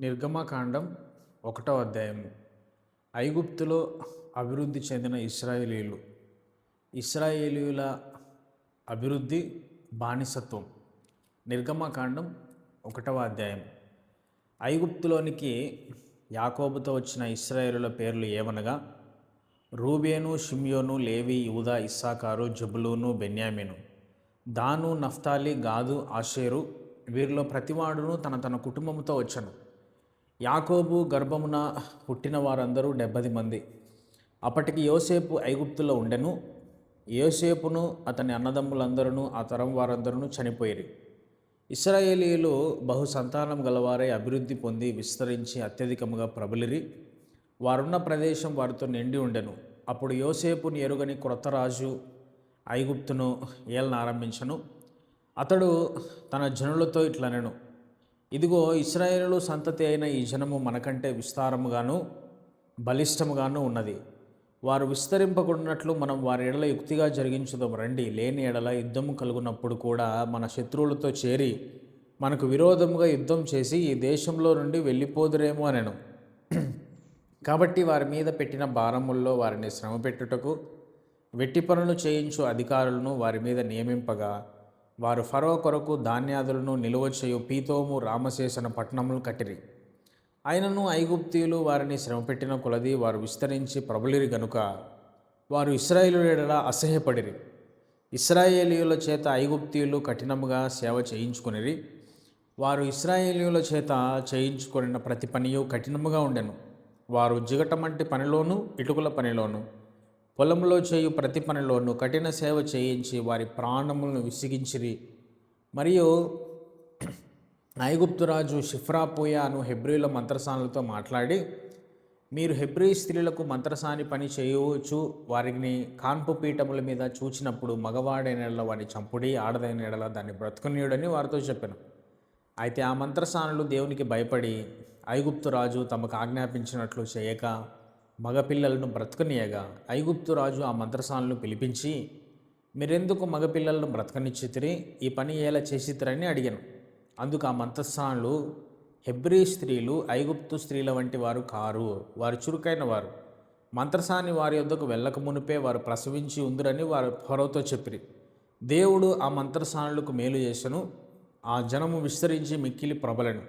నిర్గమకాండం 1వ అధ్యాయము. ఐగుప్తులో అభివృద్ధి చెందిన ఇశ్రాయేలీయుల అభివృద్ధి బానిసత్వం. నిర్గమకాండం 1వ అధ్యాయం. ఐగుప్తులోనికి యాకోబుతో వచ్చిన ఇశ్రాయేలుల పేర్లు ఏమనగా రూబేను, షిమ్యోను, లేవి, యూదా, ఇస్సాకారు, జబులూను, బెన్యామీను. దాను, నఫ్తాలి, గాదు, ఆషేరు వీరిలో ప్రతివాడును తన తన కుటుంబంతో వచ్చను. యాకోబు గర్భమున పుట్టిన వారందరూ 70 మంది. అప్పటికి యోసేపు ఐగుప్తులో ఉండెను. యోసేపును అతని అన్నదమ్ములందరూ ఆ తరం వారందరూ చనిపోయిరి. ఇశ్రాయేలీయులు బహు సంతానం గలవారై అభివృద్ధి పొంది విస్తరించి అత్యధికముగా ప్రబలిరి. వారున్న ప్రదేశం వారితో నిండి ఉండెను. అప్పుడు యోసేపుని ఎరుగని క్రొత్త రాజు ఐగుప్తును ఏలనారంభించను. అతడు తన జనులతో ఇట్లనెను: ఇదిగో, ఇశ్రాయేలు సంతతి అయిన ఈ జనము మనకంటే విస్తారముగాను బలిష్టముగాను ఉన్నది. వారు విస్తరింపకున్నట్లు మనం వారి ఎడల యుక్తిగా జరిగించుదాం రండి. లేని ఎడల యుద్ధము కలుగునప్పుడు కూడా మన శత్రువులతో చేరి మనకు విరోధముగా యుద్ధం చేసి ఈ దేశంలో నుండి వెళ్ళిపోదురేమో అనెను. కాబట్టి వారి మీద పెట్టిన భారముల్లో వారిని శ్రమ పెట్టుటకు వెట్టి పనులు చేయించు అధికారులను వారి మీద నియమింపగా వారు ఫరో కొరకు ధాన్యాదులను నిలువ చేయు పీతోము, రామశేషన పట్టణములు కట్టిరి. అయినను ఐగుప్తీయులు వారిని శ్రమపెట్టిన కొలది వారు విస్తరించి ప్రబలిరి గనుక వారు ఇశ్రాయేలీయుల ఎడల అసహ్యపడిరి. ఇశ్రాయేలీయుల చేత ఐగుప్తీయులు కఠినముగా సేవ చేయించుకొనిరి. వారు ఇశ్రాయేలీయుల చేత చేయించుకొనిన ప్రతి పనియు కఠినముగా ఉండెను. వారు జిగటమంటి పనిలోను, ఇటుకల పనిలోను, పొలంలో చేయు ప్రతి పనిలోనూ కఠిన సేవ చేయించి వారి ప్రాణములను విసిగించిరి. మరియు ఐగుప్తు రాజు షిఫ్రాపోయా అను హెబ్రీల మంత్రసానులతో మాట్లాడి, మీరు హెబ్రీ స్త్రీలకు మంత్రసాని పని చేయవచ్చు, వారిని కాన్పు పీఠముల మీద చూచినప్పుడు మగవాడైన ఎడల వారిని చంపుడి, ఆడదైన ఎడల దాన్ని బ్రతుకునీయుడని వారితో చెప్పాను. అయితే ఆ మంత్రసానులు దేవునికి భయపడి ఐగుప్తు రాజు తమకు ఆజ్ఞాపించినట్లు చేయక మగపిల్లలను బ్రతకనీయగా ఐగుప్తు రాజు ఆ మంత్రసానులను పిలిపించి, మీరెందుకు మగపిల్లలను బ్రతకనిచ్చితిరి? ఈ పని ఎలా చేసితిరని అడిగాను. అందుకు ఆ మంత్రసానులు, హెబ్రీ స్త్రీలు ఐగుప్తు స్త్రీల వంటి వారు కారు, వారు చురుకైన వారు. మంత్రసాని వారి యొద్దకు వెళ్ళక మునిపే వారు ప్రసవించి ఉందిరని వారు ఫరోతో చెప్పిరి. దేవుడు ఆ మంత్రసానులకు మేలు చేసెను. ఆ జనము విస్తరించి మిక్కిలి ప్రబలెను.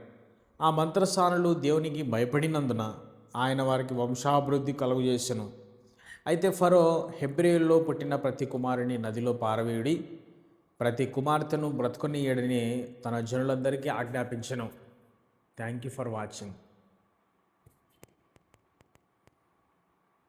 ఆ మంత్రసానులు దేవునికి భయపడినందున ఆయన వారికి వంశాభివృద్ధి కలుగజేసెను. అయితే ఫరో హెబ్రీయుల్లో పుట్టిన ప్రతి కుమారుని నదిలో పారవేయుడి, ప్రతి కుమార్తెను బ్రతుకునీయడని తన జనులందరికీ ఆజ్ఞాపించెను. Thank you for watching.